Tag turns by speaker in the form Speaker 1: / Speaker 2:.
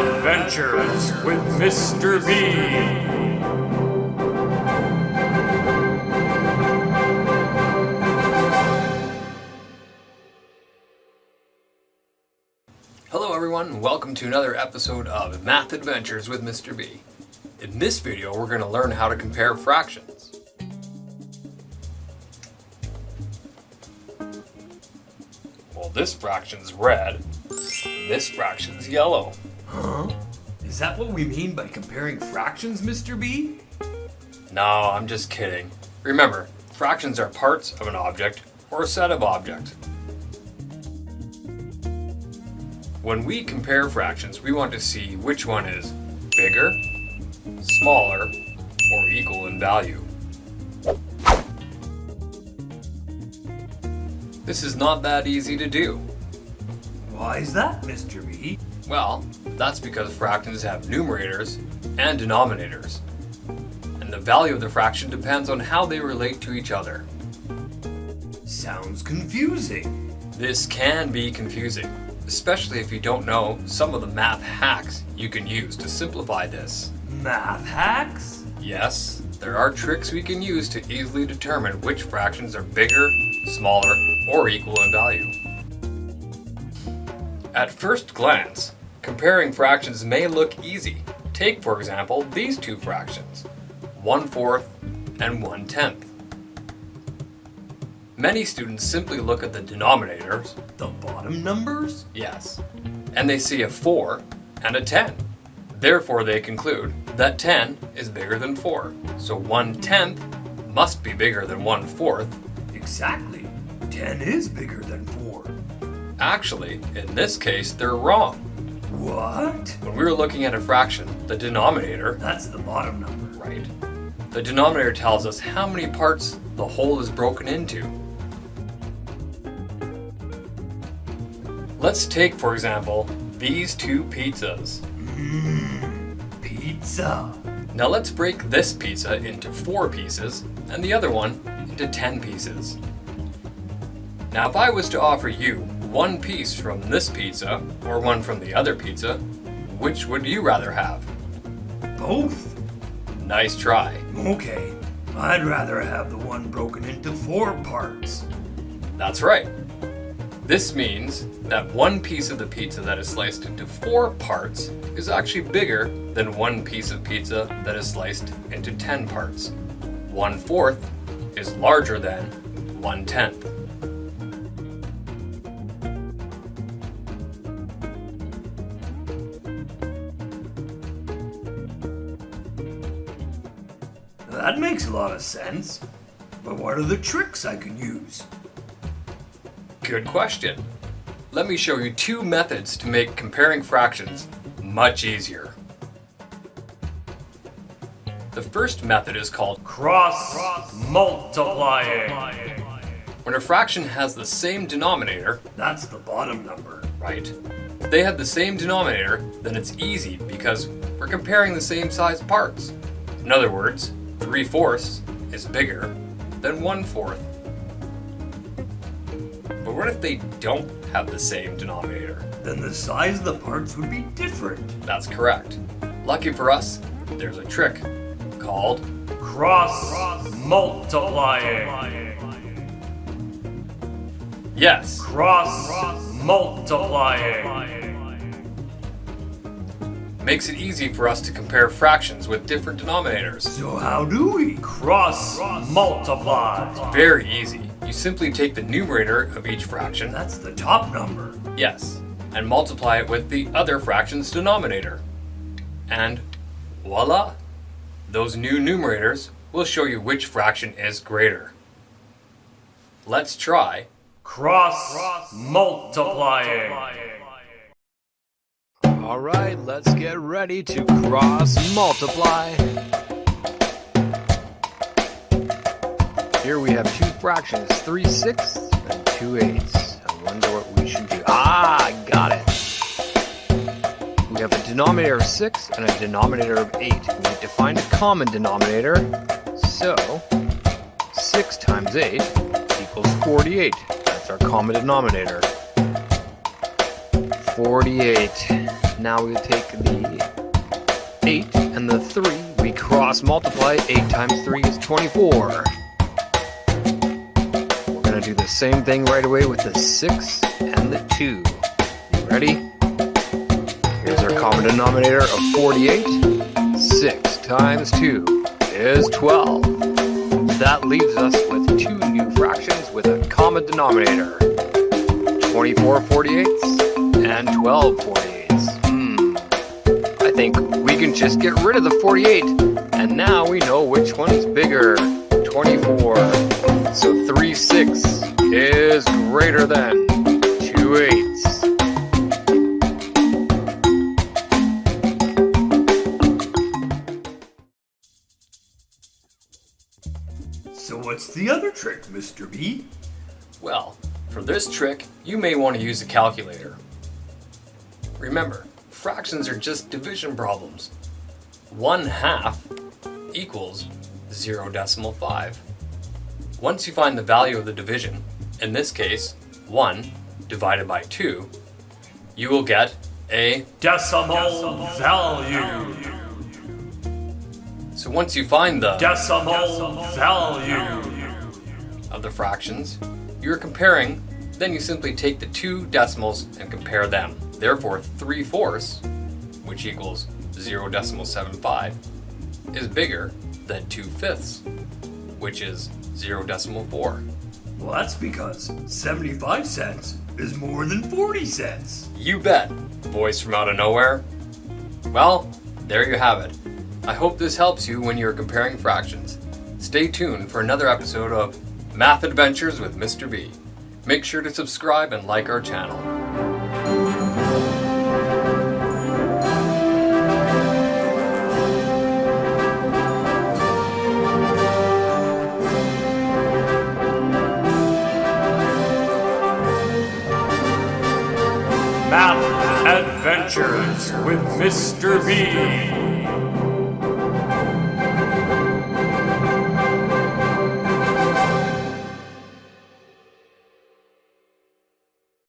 Speaker 1: Adventures with Mr. B.
Speaker 2: Hello everyone, welcome to another episode of Math Adventures with Mr. B. In this video, we're going to learn how to compare fractions. Well, this fraction's red, and this fraction's yellow.
Speaker 1: Huh? Is that what we mean by comparing fractions, Mr. B?
Speaker 2: No, I'm just kidding. Remember, fractions are parts of an object or a set of objects. When we compare fractions, we want to see which one is bigger, smaller, or equal in value. This is not that easy to do.
Speaker 1: Why is that, Mr. B?
Speaker 2: Well, that's because fractions have numerators and denominators. And the value of the fraction depends on how they relate to each other.
Speaker 1: Sounds confusing.
Speaker 2: This can be confusing, especially if you don't know some of the math hacks you can use to simplify this.
Speaker 1: Math hacks?
Speaker 2: Yes, there are tricks we can use to easily determine which fractions are bigger, smaller, or equal in value. At first glance, comparing fractions may look easy. Take, for example, these two fractions, 1/4 and 1/10. Many students simply look at the denominators,
Speaker 1: The bottom numbers?
Speaker 2: yes, and they see a 4 and a 10. Therefore, they conclude that 10 is bigger than 4, so 1/10 must be bigger than 1/4.
Speaker 1: Exactly. 10 is bigger than 4.
Speaker 2: Actually, in this case, they're wrong.
Speaker 1: What?
Speaker 2: When we were looking at a fraction, the denominator,
Speaker 1: That's the bottom number.
Speaker 2: right, the denominator tells us how many parts the whole is broken into. Let's take, for example, these two pizzas.
Speaker 1: Pizza.
Speaker 2: Now let's break this pizza into 4 pieces and the other one into 10 pieces. Now if I was to offer you one piece from this pizza or one from the other pizza, which would you rather have?
Speaker 1: Both?
Speaker 2: Nice try.
Speaker 1: Okay. I'd rather have the one broken into 4 parts.
Speaker 2: That's right. This means that one piece of the pizza that is sliced into 4 parts is actually bigger than one piece of pizza that is sliced into 10 parts. 1/4 is larger than 1/10.
Speaker 1: That makes a lot of sense. But what are the tricks I can use?
Speaker 2: Good question. Let me show you 2 methods to make comparing fractions much easier. The first method is called
Speaker 1: Cross multiplying.
Speaker 2: when a fraction has the same denominator,
Speaker 1: That's the bottom number.
Speaker 2: right? If they have the same denominator, then it's easy because we're comparing the same size parts. In other words, 3/4 is bigger than 1/4. But what if they don't have the same denominator?
Speaker 1: Then the size of the parts would be different.
Speaker 2: That's correct. Lucky for us, there's a trick called
Speaker 1: Cross multiplying.
Speaker 2: yes.
Speaker 1: Cross multiplying.
Speaker 2: Makes it easy for us to compare fractions with different denominators.
Speaker 1: So how do we cross multiply?
Speaker 2: Very easy. You simply take the numerator of each fraction,
Speaker 1: That's the top number.
Speaker 2: yes, and multiply it with the other fraction's denominator. And voila! Those new numerators will show you which fraction is greater. Let's try.
Speaker 1: Cross multiplying.
Speaker 3: Alright, let's get ready to cross multiply. Here we have 2 fractions, 3/6 and 2/8. I wonder what we should do. I got it. We have a denominator of 6 and a denominator of 8. We need to find a common denominator. So, 6 times 8 equals 48. That's our common denominator. 48. Now we take the 8 and the 3. We cross multiply. 8 times 3 is 24. We're going to do the same thing right away with the 6 and the 2. You ready? Here's our common denominator of 48. 6 times 2 is 12. That leaves us with 2 new fractions with a common denominator. 24 48ths and 12 48ths. I think we can just get rid of the 48. And now we know which one is bigger. 24. So 3/6 is greater than 2/8.
Speaker 1: So what's the other trick, Mr. B?
Speaker 2: Well, for this trick, you may want to use a calculator. Remember, fractions are just division problems. 1/2 equals 0.5. Once you find the value of the division, in this case, 1 divided by 2, you will get a
Speaker 1: Decimal value.
Speaker 2: So once you find the
Speaker 1: Decimal value.
Speaker 2: of the fractions you're comparing, then you simply take the two decimals and compare them. Therefore, 3/4, which equals 0.75, is bigger than 2/5, which is 0.4.
Speaker 1: Well, that's because 75 cents is more than 40 cents.
Speaker 2: You bet, voice from out of nowhere. Well, there you have it. I hope this helps you when you're comparing fractions. Stay tuned for another episode of Math Adventures with Mr. B. Make sure to subscribe and like our channel.
Speaker 1: Math Adventures with Mr. B.